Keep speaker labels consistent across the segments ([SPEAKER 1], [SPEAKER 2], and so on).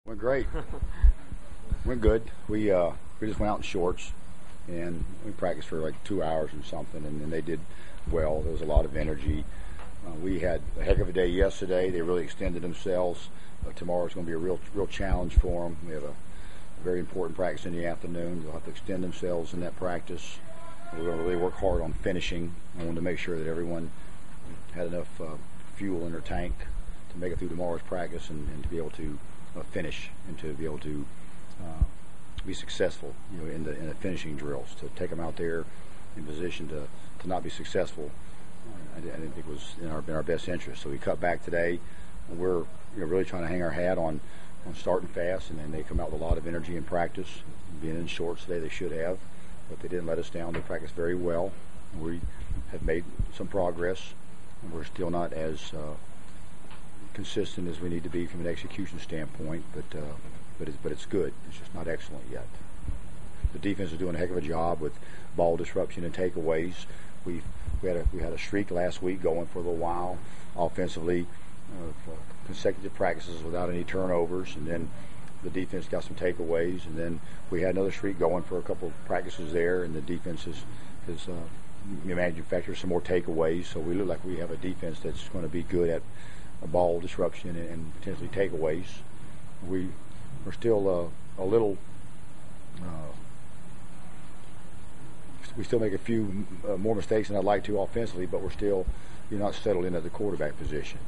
[SPEAKER 1] Went great. Went good. We just went out in shorts, and we practiced for like 2 hours or something, and they did well. There was a lot of energy. We had a heck of a day yesterday. They really extended themselves. Tomorrow's going to be a real challenge for them. We have a very important practice in the afternoon. They'll have to extend themselves in that practice. We're going to really work hard on finishing. I wanted to make sure that everyone had enough fuel in their tank to make it through tomorrow's practice and to be able to finish and to be able to be successful, in the finishing drills. To take them out there in position to not be successful, I didn't think it was in our best interest. So we cut back today. We're really trying to hang our hat on starting fast, and then they come out with a lot of energy in practice. Being in shorts today, they should have, but they didn't let us down. They practiced very well. We have made some progress, and we're still not as consistent as we need to be from an execution standpoint, but it's good. It's just not excellent yet. The defense is doing a heck of a job with ball disruption and takeaways. We had a streak last week going for a little while offensively, consecutive practices without any turnovers, and then the defense got some takeaways, and then we had another streak going for a couple of practices there, and the defense has manufactured some more takeaways. So we look like we have a defense that's going to be good at ball disruption and potentially takeaways. We're still a little. We still make a few more mistakes than I'd like to offensively, but we're still not settled in at the quarterback position.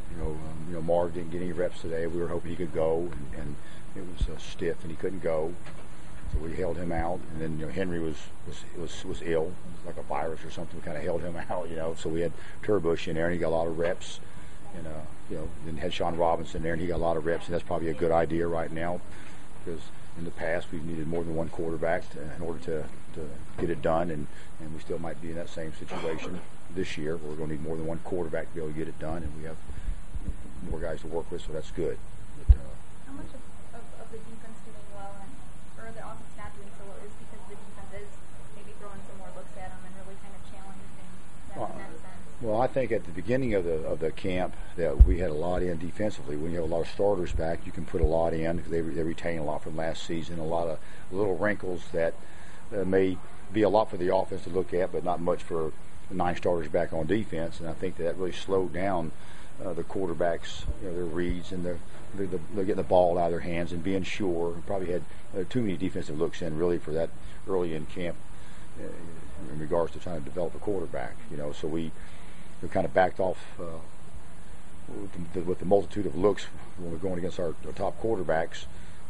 [SPEAKER 1] Mark didn't get any reps today. We were hoping he could go, and it was stiff, and he couldn't go. So we held him out, and then Henry was ill, like a virus or something. We kind of held him out, So we had Turbush in there, and he got a lot of reps. And then had Sean Robinson there, and he got a lot of reps, and that's probably a good idea right now, because in the past we've needed more than one quarterback in order to get it done, and we still might be in that same situation this year. We're going to need more than one quarterback to be able to get it done, and we have more guys to work with, so that's good. But,
[SPEAKER 2] how much of the defense doing well, or the offense not doing so well, is because the defense is maybe throwing some more looks at them and really kind of challenging them in that sense?
[SPEAKER 1] Well, I think at the beginning of the camp that we had a lot in defensively. When you have a lot of starters back, you can put a lot in because they retain a lot from last season. A lot of little wrinkles that may be a lot for the offense to look at, but not much for 9 starters back on defense. And I think that really slowed down the quarterbacks, their reads, and they're getting the ball out of their hands and being sure. We probably had too many defensive looks in really for that early in camp in regards to trying to develop a quarterback. So we kind of backed off with the multitude of looks when we're going against our top quarterbacks,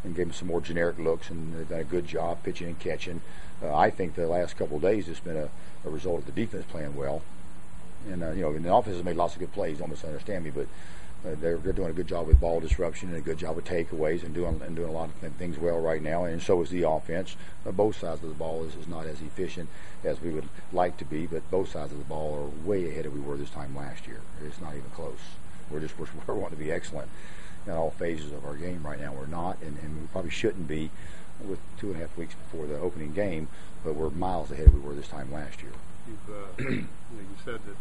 [SPEAKER 1] and gave them some more generic looks, and they've done a good job pitching and catching. I think the last couple of days it's been a result of the defense playing well, and and the offense has made lots of good plays. Don't misunderstand me, but they're doing a good job with ball disruption and a good job with takeaways and doing a lot of things well right now. And so is the offense. Both sides of the ball is not as efficient as we would like to be, but both sides of the ball are way ahead of we were this time last year. It's not even close. We're wanting to be excellent in all phases of our game right now. We're not, and we probably shouldn't be with 2.5 weeks before the opening game, but we're miles ahead of we were this time last year.
[SPEAKER 3] You said that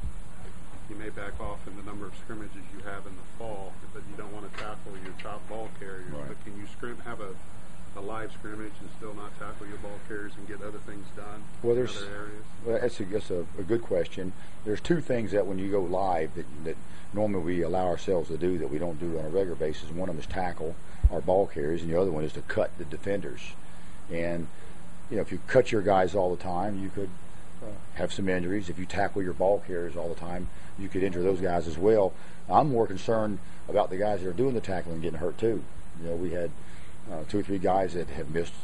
[SPEAKER 3] you may back off in the number of scrimmages you have in the fall, but you don't want to tackle your top ball carriers.
[SPEAKER 1] Right.
[SPEAKER 3] But can you have a live scrimmage and still not tackle your ball carriers and get other things done in other areas?
[SPEAKER 1] Well, that's a good question. There's 2 things that when you go live that normally we allow ourselves to do that we don't do on a regular basis. One of them is tackle our ball carriers, and the other one is to cut the defenders. And if you cut your guys all the time, you could have some injuries. If you tackle your ball carriers all the time, you could injure those guys as well. I'm more concerned about the guys that are doing the tackling and getting hurt too. We had 2 or 3 guys that have missed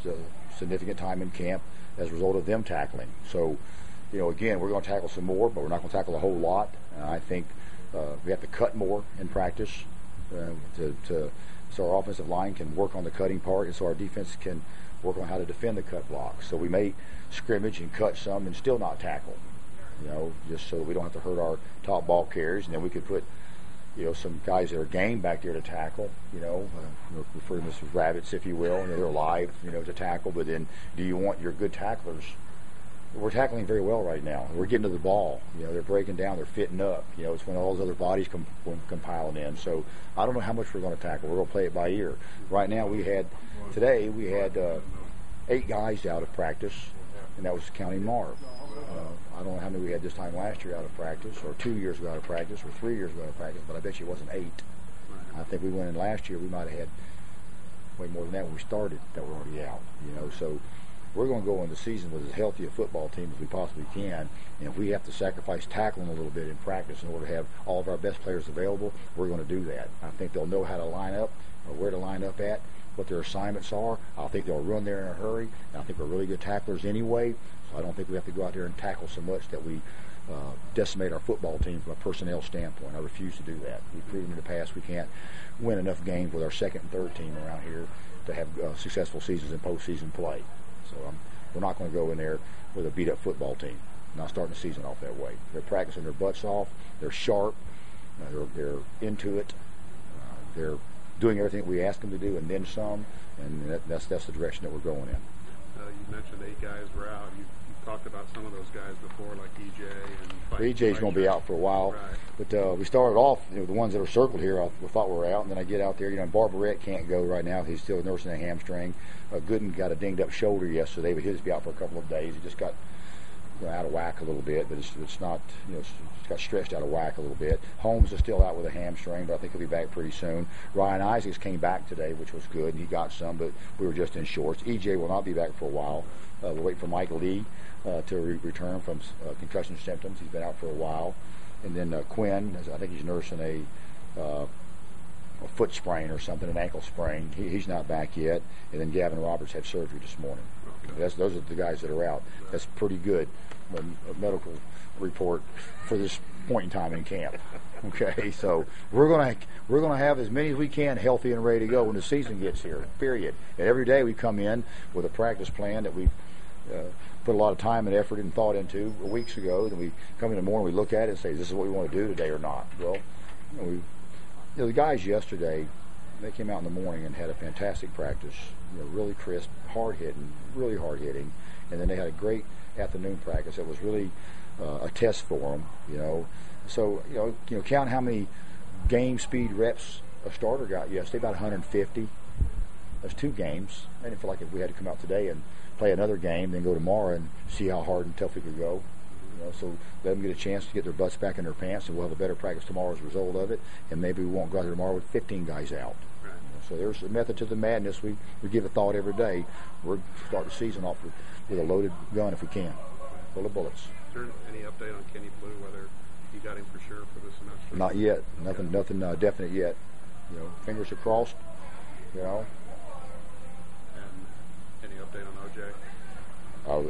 [SPEAKER 1] significant time in camp as a result of them tackling. So, again, we're going to tackle some more, but we're not going to tackle a whole lot. I think we have to cut more in practice so our offensive line can work on the cutting part, and so our defense can work on how to defend the cut block. So we may scrimmage and cut some and still not tackle, just so that we don't have to hurt our top ball carriers, and then we could put some guys that are game back there to tackle, refer to them as rabbits, if you will, and they're live, to tackle. But then do you want your good tacklers, we're tackling very well right now. We're getting to the ball. They're breaking down. They're fitting up. It's when all those other bodies come piling in. So I don't know how much we're going to tackle. We're going to play it by ear. Right now today we had 8 guys out of practice, and that was counting Marv. I don't know how many we had this time last year out of practice, or 2 years ago out of practice, or 3 years ago out of practice, but I bet you it wasn't 8. I think we went in last year, we might have had way more than that when we started that were already out. So we're going to go into the season with as healthy a football team as we possibly can, and if we have to sacrifice tackling a little bit in practice in order to have all of our best players available, we're going to do that. I think they'll know how to line up, or where to line up at, what their assignments are. I think they'll run there in a hurry, and I think we're really good tacklers anyway, so I don't think we have to go out there and tackle so much that we decimate our football team from a personnel standpoint. I refuse to do that. We've proven in the past we can't win enough games with our second and third team around here to have successful seasons in postseason play. So we're not going to go in there with a beat-up football team. Not starting the season off that way. They're practicing their butts off. They're sharp. They're into it. They're doing everything we ask them to do and then some, and that's the direction that we're going in.
[SPEAKER 3] You mentioned 8 guys were out. You talked about some of those guys before, like EJ and
[SPEAKER 1] EJ's going to be out for a while,
[SPEAKER 3] right.
[SPEAKER 1] But we started off, the ones that are circled here, I thought were out, and then I get out there, Barbarette can't go right now. He's still nursing a hamstring. Gooden got a dinged up shoulder yesterday, but he'll be out for a couple of days. He just got out of whack a little bit, but it's not, it's got stretched out of whack a little bit. Holmes is still out with a hamstring, but I think he'll be back pretty soon. Ryan Isaacs came back today, which was good, and he got some, but we were just in shorts. EJ will not be back for a while. We'll wait for Mike Lee to return from concussion symptoms. He's been out for a while. And then Quinn, I think he's nursing a foot sprain or something, an ankle sprain. He's not back yet. And then Gavin Roberts had surgery this morning. Okay. Those are the guys that are out. That's pretty good medical report for this point in time in camp. Okay, so we're gonna have as many as we can healthy and ready to go when the season gets here. Period. And every day we come in with a practice plan that we've put a lot of time and effort and thought into weeks ago. Then we come in the morning, we look at it and say, "This is what we want to do today or not?" Well, the guys yesterday, they came out in the morning and had a fantastic practice. Really crisp, really hard hitting, and then they had a great afternoon practice. It was really a test for them. So count how many game speed reps a starter got yesterday. About 150. That's 2 games. I didn't feel like if we had to come out today and play another game, then go tomorrow and see how hard and tough we could go. So let them get a chance to get their butts back in their pants, and we'll have a better practice tomorrow as a result of it. And maybe we won't go out there tomorrow with 15 guys out. Right. So there's a method to the madness. We give a thought every day. We're starting the season off with a loaded gun if we can, full of bullets.
[SPEAKER 3] Is there any update on Kenny Blue, whether he got him for sure for this semester?
[SPEAKER 1] Not yet. Nothing definite yet. Fingers are crossed.
[SPEAKER 3] And any update on OJ?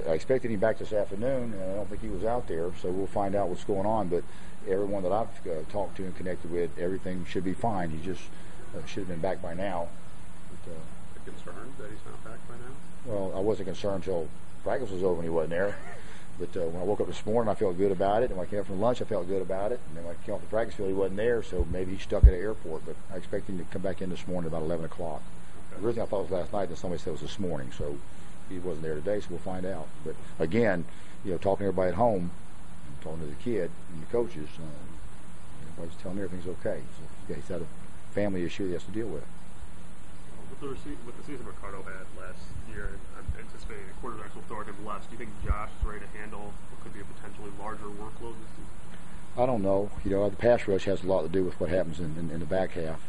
[SPEAKER 1] I expected him back this afternoon, and I don't think he was out there, so we'll find out what's going on. But everyone that I've talked to and connected with, everything should be fine. He just should have been back by now.
[SPEAKER 3] But, concerned that he's not back by now?
[SPEAKER 1] Well, I wasn't concerned until practice was over and he wasn't there. But when I woke up this morning, I felt good about it. And when I came up from lunch, I felt good about it. And then when I came off the practice field, he wasn't there, so maybe he's stuck at the airport. But I expect him to come back in this morning about 11 o'clock. Okay. Originally, I thought it was last night, and somebody said it was this morning. So he wasn't there today, so we'll find out. But again, talking to everybody at home, talking to the kid and the coaches, everybody's telling me everything's okay. So he's had a family issue he has to deal with.
[SPEAKER 4] With the season Ricardo had last year, I'm anticipating the quarterbacks will throw at him less. Do you think Josh is ready to handle what could be a potentially larger workload this season?
[SPEAKER 1] I don't know. The pass rush has a lot to do with what happens in the back half.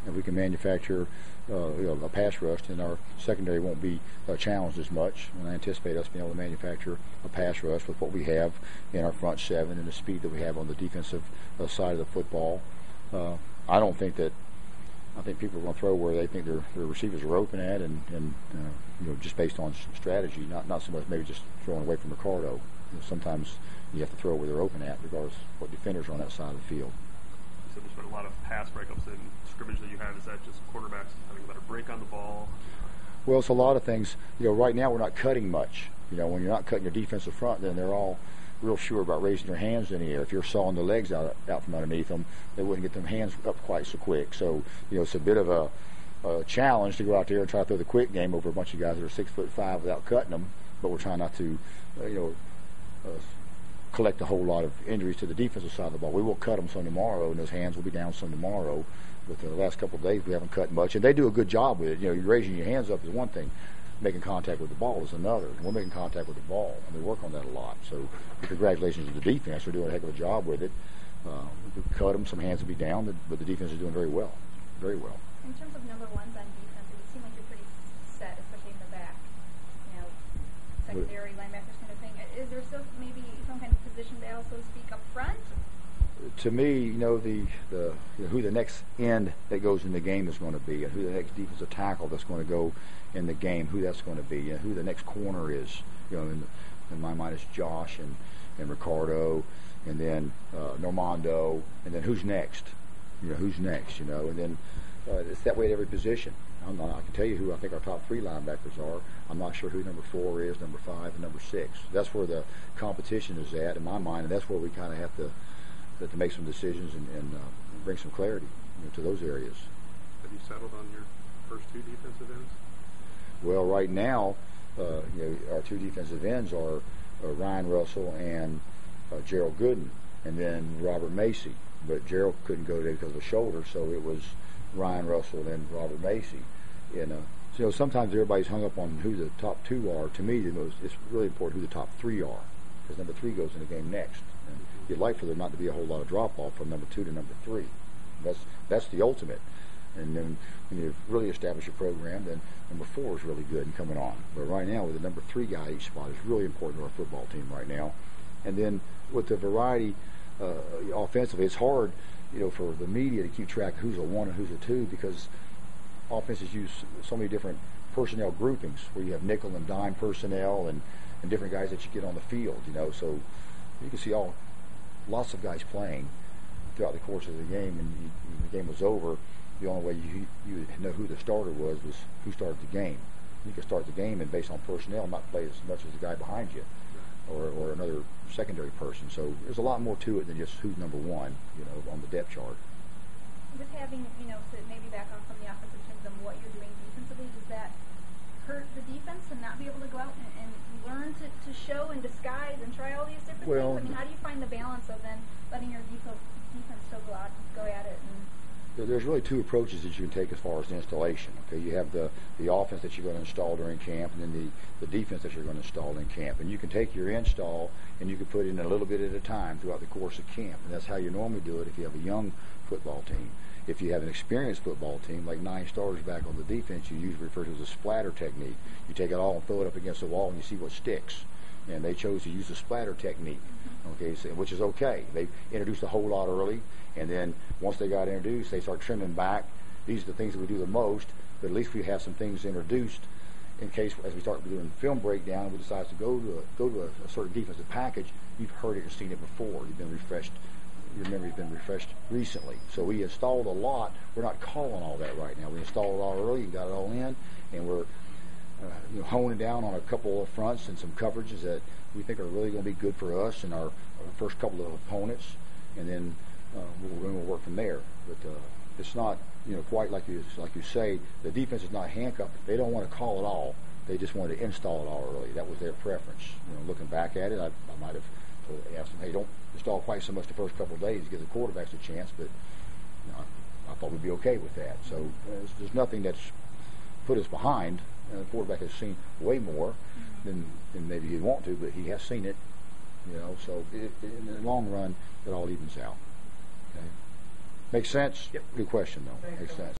[SPEAKER 1] If we can manufacture a pass rush, then our secondary won't be challenged as much. And I anticipate us being able to manufacture a pass rush with what we have in our front seven and the speed that we have on the defensive side of the football. I think people are going to throw where they think their receivers are open at, and just based on strategy, not so much maybe just throwing away from Ricardo. Sometimes you have to throw where they're open at, regardless of what defenders are on that side of the field.
[SPEAKER 4] So there's been a lot of pass breakups in scrimmage that you have. Is that just quarterbacks having a better break on the ball?
[SPEAKER 1] Well, it's a lot of things. Right now we're not cutting much. When you're not cutting your defensive front, then they're all real sure about raising their hands in the air. If you're sawing the legs out from underneath them, they wouldn't get them hands up quite so quick. So, it's a bit of a challenge to go out there and try to throw the quick game over a bunch of guys that are 6'5" without cutting them. But we're trying not to, collect a whole lot of injuries to the defensive side of the ball. We will cut them some tomorrow, and those hands will be down some tomorrow. But the last couple of days, we haven't cut much, and they do a good job with it. You know, you're raising your hands up is one thing. Making contact with the ball is another. We're making contact with the ball, and we work on that a lot. So congratulations to the defense. They're doing a heck of a job with it. We cut them, some hands will be down, but the defense is doing very well. Very well.
[SPEAKER 2] In terms of number ones on defense, it would seem like you're pretty set, especially in the back. You know, secondary, linebackers kind of thing. Is there still maybe some kind of position battle, so to speak, up front?
[SPEAKER 1] To me, you know, who the next end that goes in the game is going to be, and who the next defensive tackle that's going to go in the game, who that's going to be, and who the next corner is. You know, in my mind, it's Josh and Ricardo, and then Normando, and then who's next? You know, who's next? You know, and then it's that way at every position. I can tell you who I think our top 3 linebackers are. I'm not sure who number 4 is, number 5, and number 6. That's where the competition is at, in my mind, and that's where we kind of have to make some decisions and bring some clarity, you know, to those areas.
[SPEAKER 3] Have you settled on your first 2 defensive ends?
[SPEAKER 1] Well, right now, you know, our 2 defensive ends are Ryan Russell and Gerald Gooden, and then Robert Macy. But Gerald couldn't go there because of the shoulder, so it was Ryan Russell and Robert Macy. And so sometimes everybody's hung up on who the top 2 are. To me, it's really important who the top 3 are, because number 3 goes in the game next. And you'd like for there not to be a whole lot of drop off from number 2 to number 3. That's the ultimate. And then when you really establish your program, then number 4 is really good and coming on. But right now, with the number 3 guy each spot is really important to our football team right now. And then with the variety offensively, it's hard, you know, for the media to keep track of who's a 1 and who's a 2, because offenses use so many different personnel groupings where you have nickel and dime personnel and different guys that you get on the field, you know. So you can see lots of guys playing throughout the course of the game, and when the game was over, the only way you would know who the starter was who started the game. You can start the game and based on personnel not play as much as the guy behind you or another secondary person. So there's a lot more to it than just who's number 1, you know, on the depth chart.
[SPEAKER 2] Just having, you know, to maybe back off from the offensive terms of what you're doing defensively, does that hurt the defense to not be able to go out and learn to show and disguise and try all these different things? I mean, how do you find the balance of then letting your defense still go at it? And
[SPEAKER 1] there's really 2 approaches that you can take as far as the installation. Okay, you have the offense that you're going to install during camp, and then the defense that you're going to install in camp. And you can take your install and you can put in a little bit at a time throughout the course of camp. And that's how you normally do it if you have a young football team. If you have an experienced football team, like 9 starters back on the defense, you usually refer to as a splatter technique. You take it all and throw it up against the wall and you see what sticks. And they chose to use the splatter technique, okay, so, which is okay. They introduced a whole lot early, and then once they got introduced, they start trimming back. These are the things that we do the most, but at least we have some things introduced in case, as we start doing film breakdown, and we decide to go to a certain defensive package. You've heard it and seen it before. You've been refreshed. Your memory's been refreshed recently. So we installed a lot. We're not calling all that right now. We installed it all early and got it all in, and we're honing down on a couple of fronts and some coverages that we think are really going to be good for us and our first couple of opponents, and then we'll work from there. But it's not, you know, quite like you say. The defense is not handcuffed. They don't want to call it all. They just wanted to install it all early. That was their preference. You know, looking back at it, I might have asked them, hey, don't install quite so much the first couple of days to give the quarterbacks a chance. But you know, I thought we'd be okay with that. So there's nothing that's put us behind. The quarterback has seen way more than maybe he'd want to, but he has seen it. You know, so in the long run, it all evens out. Okay, makes sense.
[SPEAKER 4] Yep.
[SPEAKER 1] Good question, though. Makes sense.